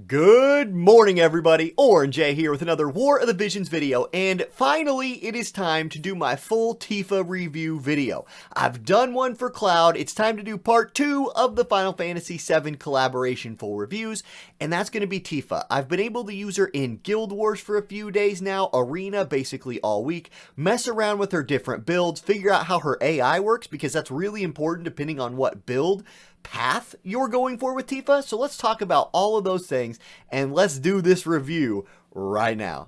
Good morning, everybody. Orange A here with another War of the Visions video, and finally it is time to do my full Tifa review video. I've done one for Cloud. It's time to do part 2 of the Final Fantasy VII collaboration full reviews, and that's going to be Tifa. I've been able to use her in Guild Wars for a few days now, Arena basically all week, mess around with her different builds, figure out how her AI works, because that's really important depending on what build path you're going for with Tifa. So let's talk about all of those things and let's do this review right now.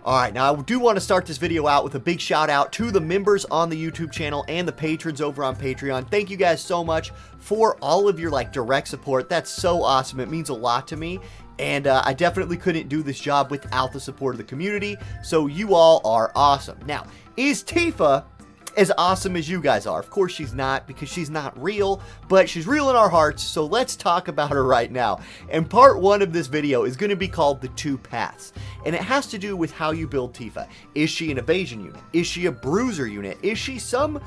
Alright, now I do want to start this video out with a big shout out to the members on the YouTube channel and the patrons over on Patreon. Thank you guys so much for all of your direct support. That's so awesome. It means a lot to me. And I definitely couldn't do this job without the support of the community, so you all are awesome. Now, is Tifa as awesome as you guys are? Of course she's not, because she's not real, but she's real in our hearts, so let's talk about her right now. And part 1 of this video is going to be called The Two Paths, and it has to do with how you build Tifa. Is she an evasion unit? Is she a bruiser unit? Is she some,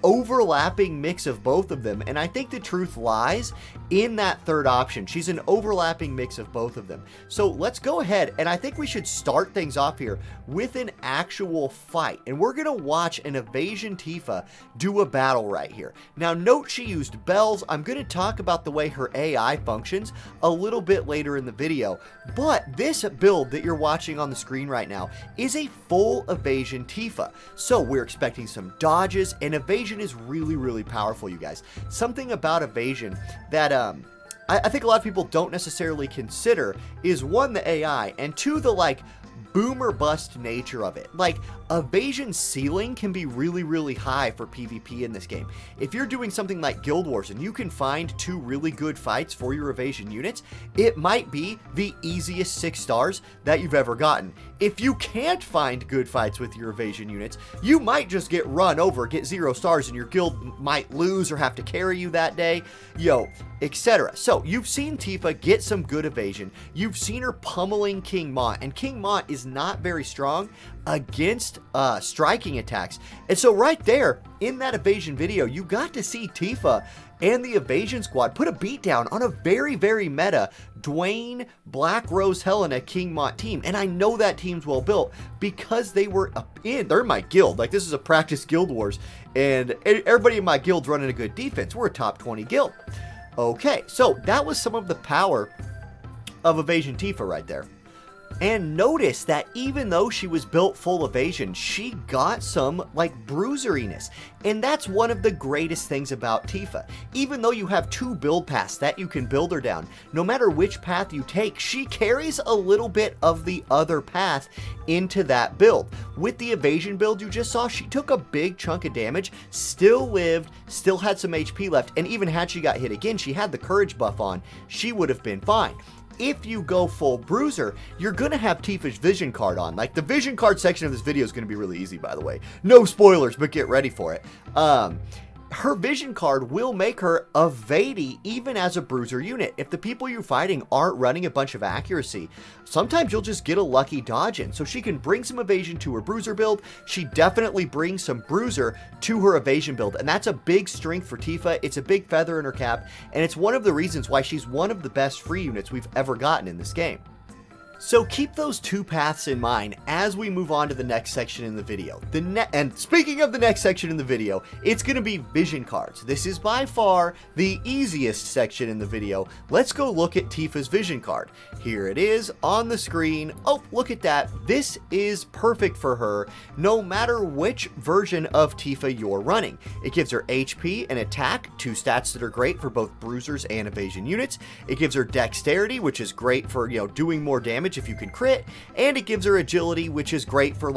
overlapping mix of both of them? And I think the truth lies in that third option. She's an overlapping mix of both of them. So let's go ahead, and I think we should start things off here with an actual fight, and we're going to watch an evasion Tifa do a battle right here. Now note she used bells. I'm going to talk about the way her AI functions a little bit later in the video, but this build that you're watching on the screen right now is a full evasion Tifa. So we're expecting some dodges, and evasion is really powerful, you guys. Something about evasion that I think a lot of people don't necessarily consider is 1, the AI, and 2, the boom or bust nature of it. Evasion ceiling can be really high for PvP in this game. If you're doing something like Guild Wars and you can find 2 really good fights for your evasion units, it might be the easiest 6 stars that you've ever gotten. If you can't find good fights with your evasion units, you might just get run over, get 0 stars, and your guild might lose or have to carry you that day, etc. So you've seen Tifa get some good evasion. You've seen her pummeling King Mont, and King Mont is not very strong against striking attacks. And so right there in that evasion video, you got to see Tifa and the evasion squad put a beat down on a very meta Dwayne, Black Rose, Helena, King Mont team. And I know that team's well built because they're in my guild. This is a practice Guild Wars, and everybody in my guild's running a good defense. We're a top 20 guild. Okay, so that was some of the power of evasion Tifa right there. And notice that even though she was built full evasion, she got some bruiseriness. And that's one of the greatest things about Tifa. Even though you have 2 build paths that you can build her down, no matter which path you take, she carries a little bit of the other path into that build. With the evasion build you just saw, she took a big chunk of damage, still lived, still had some HP left, and even had she got hit again, she had the courage buff on, she would have been fine. If you go full bruiser, you're going to have Tifa's vision card on. The vision card section of this video is going to be really easy, by the way. No spoilers, but get ready for it. Her vision card will make her evadey even as a bruiser unit. If the people you're fighting aren't running a bunch of accuracy, sometimes you'll just get a lucky dodge in. So she can bring some evasion to her bruiser build. She definitely brings some bruiser to her evasion build, and that's a big strength for Tifa. It's a big feather in her cap, and it's one of the reasons why she's one of the best free units we've ever gotten in this game. So keep those 2 paths in mind as we move on to the next section in the video. And speaking of the next section in the video, it's going to be vision cards. This is by far the easiest section in the video. Let's go look at Tifa's vision card. Here it is on the screen. Oh, look at that. This is perfect for her no matter which version of Tifa you're running. It gives her HP and attack, 2 stats that are great for both bruisers and evasion units. It gives her dexterity, which is great for, doing more damage if you can crit, and it gives her agility, which is great for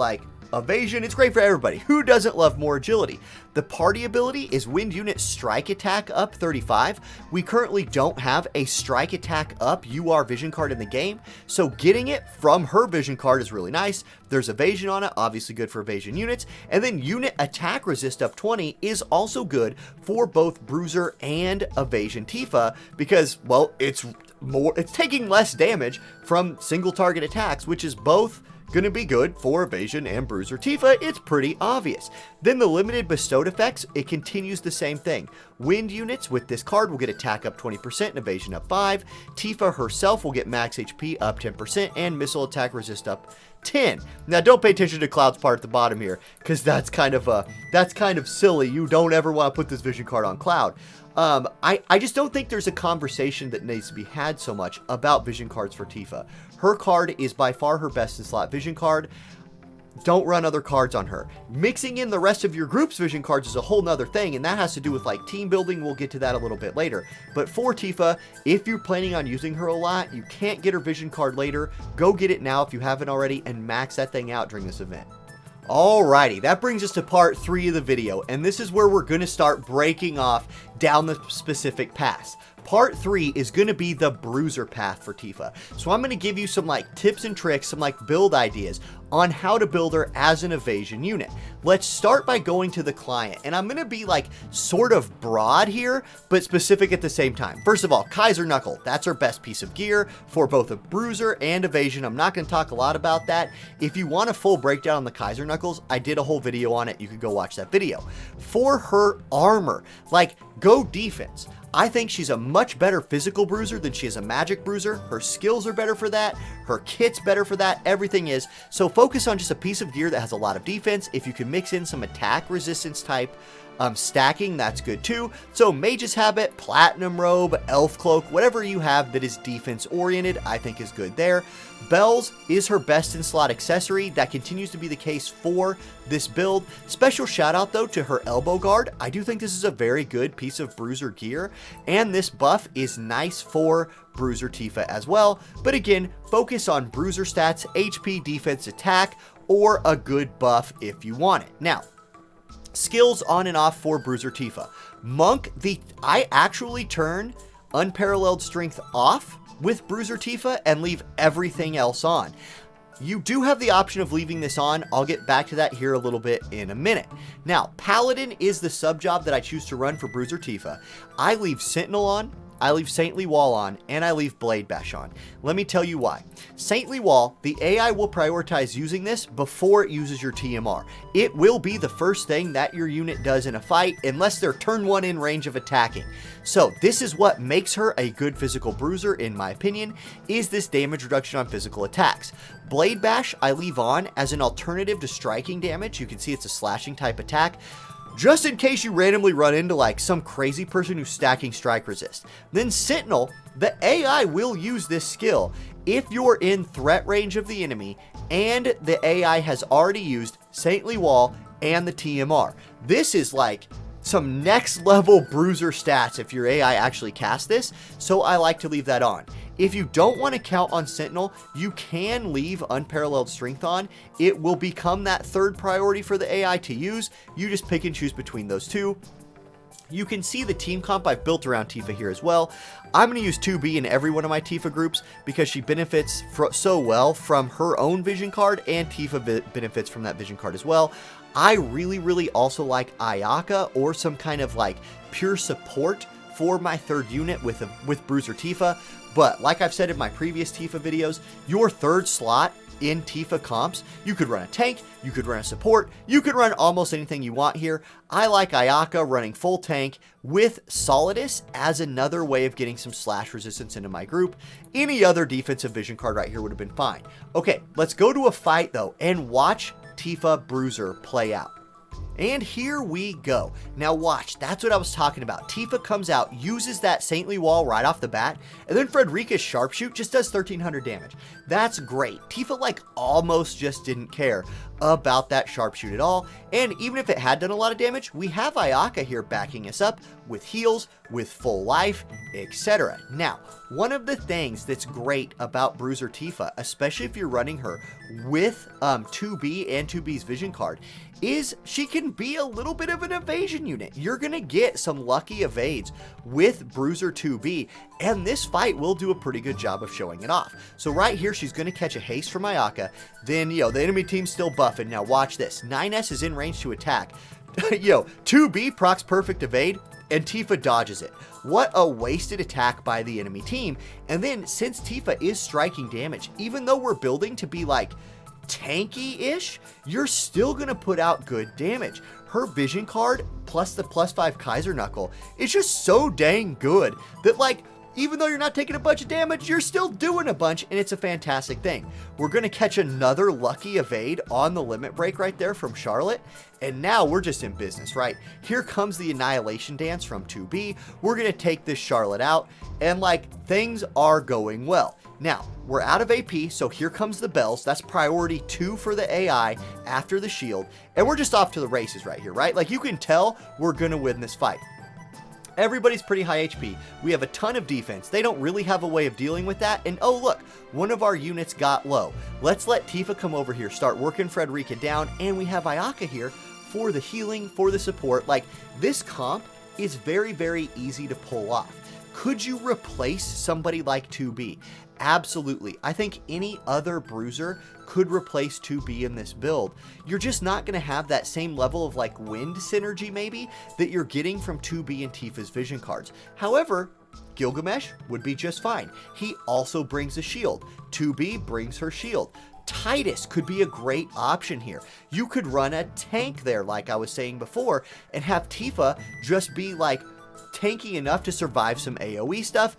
evasion. It's great for everybody. Who doesn't love more agility? The party ability is wind unit strike attack up 35. We currently don't have a strike attack up UR vision card in the game, so getting it from her vision card is really nice. There's evasion on it, obviously good for evasion units, and then unit attack resist up 20 is also good for both bruiser and evasion Tifa because, well, it's taking less damage from single target attacks, which is both gonna be good for Evasion and Bruiser Tifa. It's pretty obvious. Then the limited bestowed effects, it continues the same thing. Wind units with this card will get attack up 20% and evasion up 5. Tifa herself will get max HP up 10% and missile attack resist up 10. Now don't pay attention to Cloud's part at the bottom here, because that's kind of silly. You don't ever want to put this vision card on Cloud. I just don't think there's a conversation that needs to be had so much about vision cards for Tifa. Her card is by far her best in slot vision card. Don't run other cards on her. Mixing in the rest of your group's vision cards is a whole nother thing, and that has to do with like team building. We'll get to that a little bit later. But for Tifa, if you're planning on using her a lot, you can't get her vision card later. Go get it now if you haven't already, and max that thing out during this event. Alrighty, that brings us to part 3 of the video, and this is where we're going to start breaking off down the specific paths. Part 3 is going to be the Bruiser Path for Tifa. So I'm going to give you some like tips and tricks, some like build ideas on how to build her as an evasion unit. Let's start by going to the client, and I'm going to be like sort of broad here, but specific at the same time. First of all, Kaiser Knuckle, that's her best piece of gear for both a Bruiser and Evasion. I'm not going to talk a lot about that. If you want a full breakdown on the Kaiser Knuckles, I did a whole video on it. You can go watch that video. For her armor, like go defense. I think she's a much better physical bruiser than she is a magic bruiser. Her skills are better for that. Her kit's better for that. Everything is. So focus on just a piece of gear that has a lot of defense. If you can mix in some attack resistance type stacking, that's good too. So Mage's Habit, Platinum Robe, Elf Cloak, whatever you have that is defense oriented, I think is good there. Bells is her best in slot accessory. That continues to be the case for this build. Special shout out though to her elbow guard. I do think this is a very good piece of bruiser gear, and this buff is nice for Bruiser Tifa as well. But again, focus on bruiser stats, HP, defense, attack, or a good buff if you want it. Now, skills on and off for Bruiser Tifa. Monk, I actually turn Unparalleled Strength off with Bruiser Tifa and leave everything else on. You do have the option of leaving this on. I'll get back to that here a little bit in a minute. Now, Paladin is the sub job that I choose to run for Bruiser Tifa. I leave Sentinel on, I leave Saintly Wall on, and I leave Blade Bash on. Let me tell you why. Saintly Wall, the AI will prioritize using this before it uses your TMR. It will be the first thing that your unit does in a fight unless they're turn 1 in range of attacking. So this is what makes her a good physical bruiser in my opinion, is this damage reduction on physical attacks. Blade Bash I leave on as an alternative to striking damage. You can see it's a slashing type attack, just in case you randomly run into like some crazy person who's stacking strike resist. Then Sentinel, the AI will use this skill if you're in threat range of the enemy and the AI has already used Saintly Wall and the TMR. This is like some next level bruiser stats if your AI actually casts this, so I like to leave that on. If you don't want to count on Sentinel, you can leave Unparalleled Strength on. It will become that third priority for the AI to use. You just pick and choose between those two. You can see the team comp I've built around Tifa here as well. I'm going to use 2B in every one of my Tifa groups because she benefits so well from her own vision card, and Tifa benefits from that vision card as well. I really also like Ayaka or some kind of like pure support for my third unit with Bruiser Tifa. But like I've said in my previous Tifa videos, your third slot in Tifa comps, you could run a tank, you could run a support, you could run almost anything you want here. I like Ayaka running full tank with Solidus as another way of getting some slash resistance into my group. Any other defensive vision card right here would have been fine. Okay, let's go to a fight though and watch Tifa Bruiser play out. And here we go. Now watch, that's what I was talking about. Tifa comes out, uses that Saintly Wall right off the bat, and then Frederica's Sharpshoot just does 1300 damage. That's great. Tifa like almost just didn't care about that Sharpshoot at all, and even if it had done a lot of damage, we have Ayaka here backing us up with heals, with full life, etc. Now, one of the things that's great about Bruiser Tifa, especially if you're running her with 2B and 2B's vision card, is she can be a little bit of an evasion unit. You're going to get some lucky evades with Bruiser 2B, and this fight will do a pretty good job of showing it off. So right here, she's going to catch a haste from Ayaka. Then, the enemy team's still buffing. Now watch this. 9S is in range to attack. 2B procs perfect evade, and Tifa dodges it. What a wasted attack by the enemy team. And then, since Tifa is striking damage, even though we're building to be like tanky-ish, you're still going to put out good damage. Her vision card plus the +5 Kaiser Knuckle is just so dang good that, like, even though you're not taking a bunch of damage, you're still doing a bunch, and it's a fantastic thing. We're going to catch another lucky evade on the limit break right there from Charlotte, and now we're just in business, right? Here comes the Annihilation Dance from 2B. We're going to take this Charlotte out, and, like, things are going well. Now, we're out of AP, so here comes the bells. That's priority 2 for the AI after the shield, and we're just off to the races right here, right? Like, you can tell we're going to win this fight. Everybody's pretty high HP. We have a ton of defense. They don't really have a way of dealing with that. And oh look, one of our units got low. Let's let Tifa come over here, start working Frederica down, and we have Ayaka here for the healing, for the support. Like, this comp is very, very easy to pull off. Could you replace somebody like 2B? Absolutely. I think any other bruiser could replace 2B in this build. You're just not going to have that same level of, like, wind synergy maybe that you're getting from 2B and Tifa's vision cards. However, Gilgamesh would be just fine. He also brings a shield. 2B brings her shield. Titus could be a great option here. You could run a tank there, like I was saying before, and have Tifa just be, like, tanky enough to survive some AoE stuff.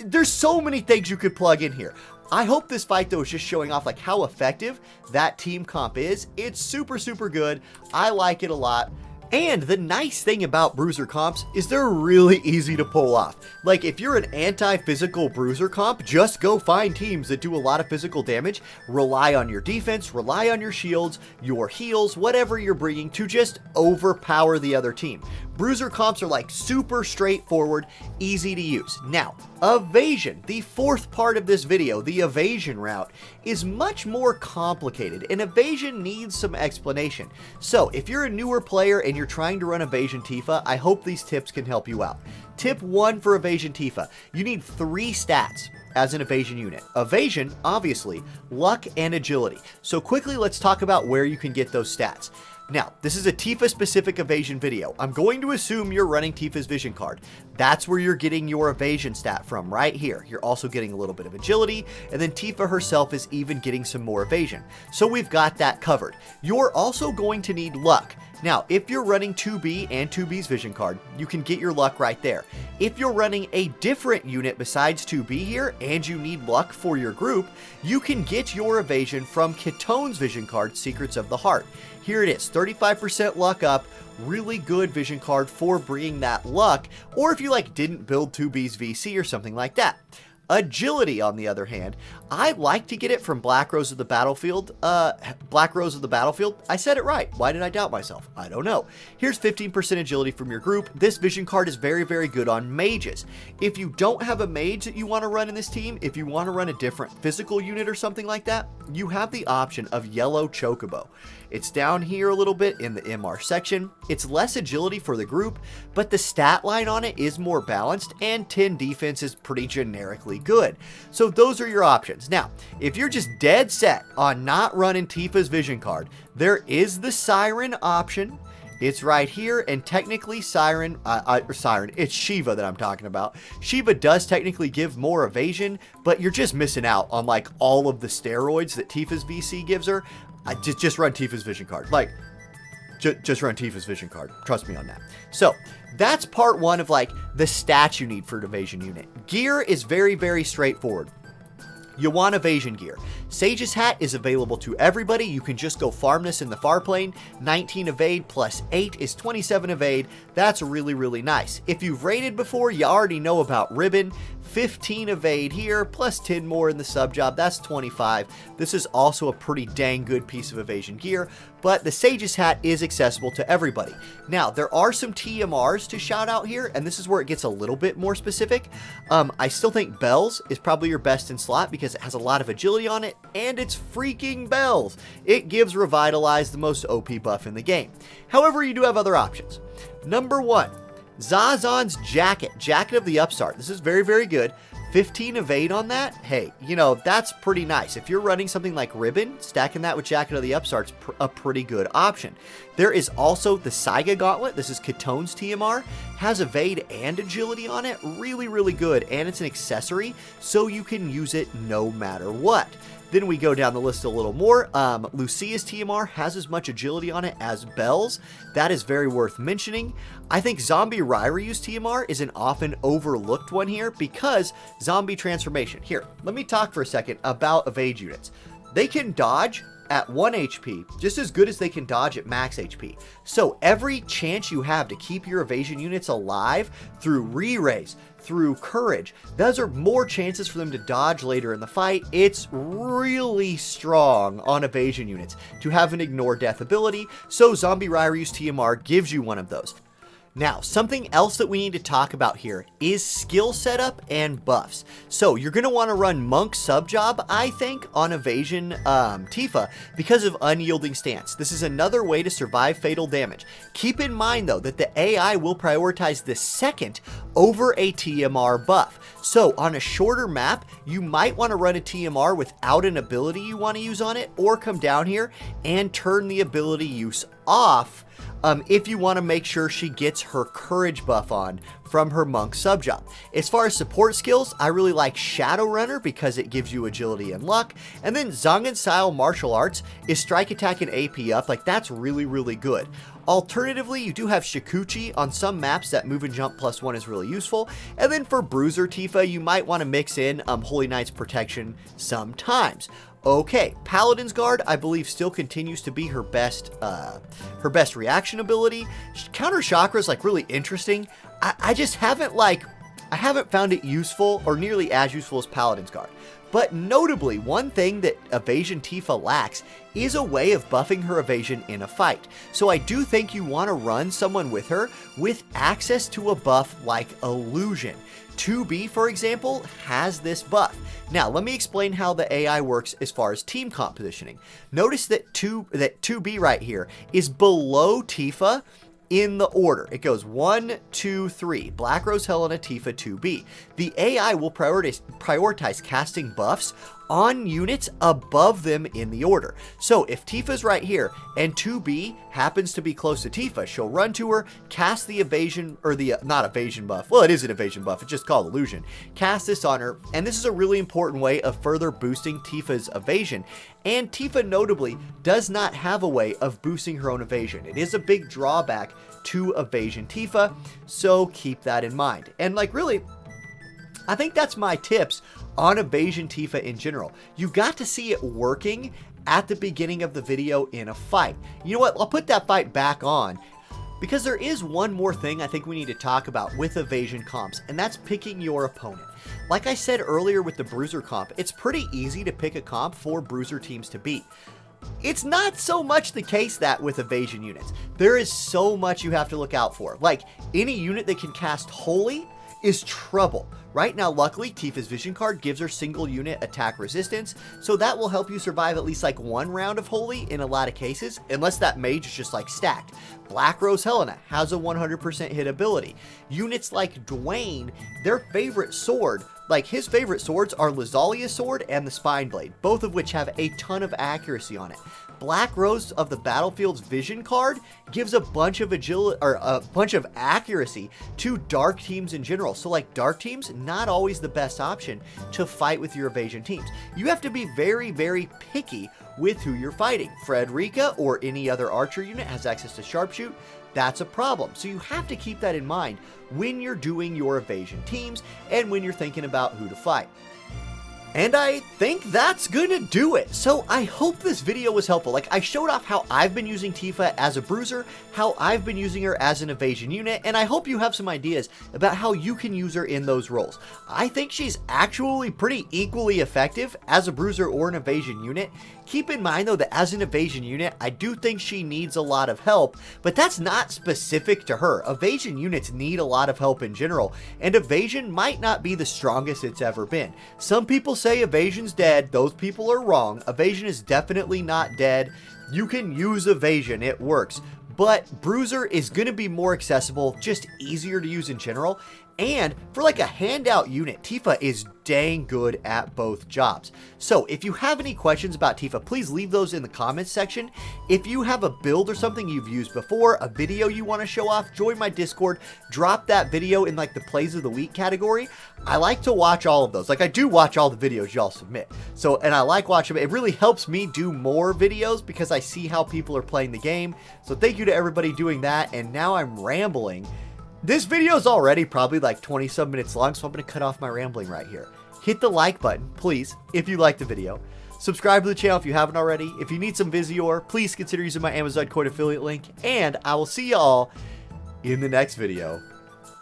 There's so many things you could plug in here. I hope this fight, though, is just showing off, like, how effective that team comp is. It's super, super good. I like it a lot. And the nice thing about bruiser comps is they're really easy to pull off. Like, if you're an anti-physical bruiser comp, just go find teams that do a lot of physical damage, rely on your defense, rely on your shields, your heals, whatever you're bringing to just overpower the other team. Bruiser comps are, like, super straightforward, easy to use. Now, evasion, the fourth part of this video, the evasion route, is much more complicated, and evasion needs some explanation. So, if you're a newer player and you're trying to run Evasion Tifa, I hope these tips can help you out. Tip 1 for Evasion Tifa, you need 3 stats as an evasion unit. Evasion, obviously, luck and agility. So quickly, let's talk about where you can get those stats. Now, this is a Tifa-specific evasion video. I'm going to assume you're running Tifa's vision card. That's where you're getting your evasion stat from, right here. You're also getting a little bit of agility, and then Tifa herself is even getting some more evasion. So we've got that covered. You're also going to need luck. Now, if you're running 2B and 2B's vision card, you can get your luck right there. If you're running a different unit besides 2B here, and you need luck for your group, you can get your evasion from Ketone's vision card, Secrets of the Heart. Here it is, 35% luck up, really good vision card for bringing that luck, or if you, like, didn't build 2B's VC or something like that. Agility, on the other hand, I like to get it from Black Rose of the Battlefield. Black Rose of the Battlefield. I said it right. Why did I doubt myself? I don't know. Here's 15% agility from your group. This vision card is very, very good on mages. If you don't have a mage that you want to run in this team, if you want to run a different physical unit or something like that, you have the option of Yellow Chocobo. It's down here a little bit in the MR section. It's less agility for the group, but the stat line on it is more balanced, and 10 defense is pretty generically good. So those are your options. Now, if you're just dead set on not running Tifa's vision card, there is the Siren option. It's right here, and technically Siren, it's Shiva that I'm talking about. Shiva does technically give more evasion, but you're just missing out on, like, all of the steroids that Tifa's VC gives her. Just run Tifa's vision card. Like, just run Tifa's vision card. Trust me on that. So, that's part 1 of, like, the stats you need for an evasion unit. Gear is very, very straightforward. You want evasion gear. Sage's Hat is available to everybody. You can just go farm this in the far plane. 19 evade plus 8 is 27 evade. That's really, really nice. If you've raided before, you already know about Ribbon. 15 evade here, plus 10 more in the sub job. That's 25. This is also a pretty dang good piece of evasion gear, but the Sage's Hat is accessible to everybody. Now, there are some TMRs to shout out here, and this is where it gets a little bit more specific. I still think Bells is probably your best in slot because it has a lot of agility on it, and it's freaking Bells. It gives Revitalize, the most OP buff in the game. However, you do have other options. Number 1. Zazan's Jacket, Jacket of the Upstart. This is very, very good. 15 evade on that, hey, you know, that's pretty nice. If you're running something like Ribbon, stacking that with Jacket of the Upstart's a pretty good option. There is also the Saiga Gauntlet. This is Ketone's TMR. Has evade and agility on it. Really, really good. And it's an accessory, so you can use it no matter what. Then we go down the list a little more. Lucia's TMR has as much agility on it as Belle's. That is very worth mentioning. I think Zombie Ryryu's TMR is an often overlooked one here because zombie transformation. Here, let me talk for a second about evade units. They can dodge at 1 HP, just as good as they can dodge at max HP. So every chance you have to keep your evasion units alive through re-raise, through courage, those are more chances for them to dodge later in the fight. It's really strong on evasion units to have an ignore death ability, so Zombie Ryryu's TMR gives you one of those. Now, something else that we need to talk about here is skill setup and buffs. So you're going to want to run Monk Subjob, I think, on Evasion Tifa because of Unyielding Stance. This is another way to survive fatal damage. Keep in mind, though, that the AI will prioritize the second over a TMR buff. So on a shorter map, you might want to run a TMR without an ability you want to use on it, or come down here and turn the ability use off if you want to make sure she gets her courage buff on from her monk subjob. As far as support skills, I really like Shadowrunner because it gives you agility and luck, and then Zangen style martial arts is strike, attack, and AP up. Like, that's really, really good. Alternatively, you do have Shikuchi on some maps. That move and jump +1 is really useful. And then for Bruiser Tifa, you might want to mix in Holy Knight's protection sometimes. Okay, Paladin's Guard, I believe, still continues to be her best reaction ability. Counter Chakra is like really interesting. I just haven't I haven't found it useful or nearly as useful as Paladin's Guard. But notably, one thing that Evasion Tifa lacks is a way of buffing her evasion in a fight. So I do think you want to run someone with her with access to a buff like Illusion. 2B, for example, has this buff. Now, let me explain how the AI works as far as team comp positioning. Notice that 2B right here is below Tifa in the order. It goes 1, 2, 3. Black Rose, Helena, Tifa, 2B. The AI will prioritize casting buffs on units above them in the order. So if Tifa's right here and 2B happens to be close to Tifa, she'll run to her, cast the evasion, or the, not evasion buff, well, it is an evasion buff, it's just called Illusion. Cast this on her, and this is a really important way of further boosting Tifa's evasion. And Tifa notably does not have a way of boosting her own evasion. It is a big drawback to Evasion Tifa, so keep that in mind. And like, really, I think that's my tips on Evasion Tifa in general. You got to see it working at the beginning of the video in a fight. You know what? I'll put that fight back on because there is one more thing I think we need to talk about with Evasion comps, and that's picking your opponent. Like I said earlier with the Bruiser comp, it's pretty easy to pick a comp for Bruiser teams to beat. It's not so much the case that with evasion units. There is so much you have to look out for. Like, any unit that can cast Holy is trouble. Right now, luckily, Tifa's Vision card gives her single unit attack resistance, so that will help you survive at least like one round of Holy in a lot of cases, unless that mage is just like stacked. Black Rose Helena has a 100% hit ability. Units like Dwayne, their favorite sword, like his favorite swords are Lazalia's sword and the Spine Blade, both of which have a ton of accuracy on it. Black Rose of the Battlefield's Vision card gives a bunch of agility, or a bunch of accuracy to dark teams in general. So like dark teams, not always the best option to fight with your evasion teams. You have to be very, very picky with who you're fighting. Frederica or any other archer unit has access to sharpshoot. That's a problem. So you have to keep that in mind when you're doing your evasion teams and when you're thinking about who to fight. And I think that's gonna do it. So I hope this video was helpful. Like, I showed off how I've been using Tifa as a bruiser, how I've been using her as an evasion unit, and I hope you have some ideas about how you can use her in those roles. I think she's actually pretty equally effective as a bruiser or an evasion unit. Keep in mind though that as an evasion unit, I do think she needs a lot of help, but that's not specific to her. Evasion units need a lot of help in general, and evasion might not be the strongest it's ever been. Some people say evasion's dead. Those people are wrong. Evasion is definitely not dead. You can use evasion, it works. But Bruiser is going to be more accessible, just easier to use in general. And for like a handout unit, Tifa is dang good at both jobs. So if you have any questions about Tifa, please leave those in the comments section. If you have a build or something you've used before, a video you want to show off, join my Discord, drop that video in like the plays of the week category. I like to watch all of those. Like I do watch all the videos y'all submit. So, and I like watching them. It really helps me do more videos because I see how people are playing the game. So thank you to everybody doing that. And now I'm rambling. This video is already probably like 20-some minutes long, so I'm going to cut off my rambling right here. Hit the like button, please, if you liked the video. Subscribe to the channel if you haven't already. If you need some Visior, please consider using my Amazon code affiliate link. And I will see y'all in the next video.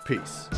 Peace.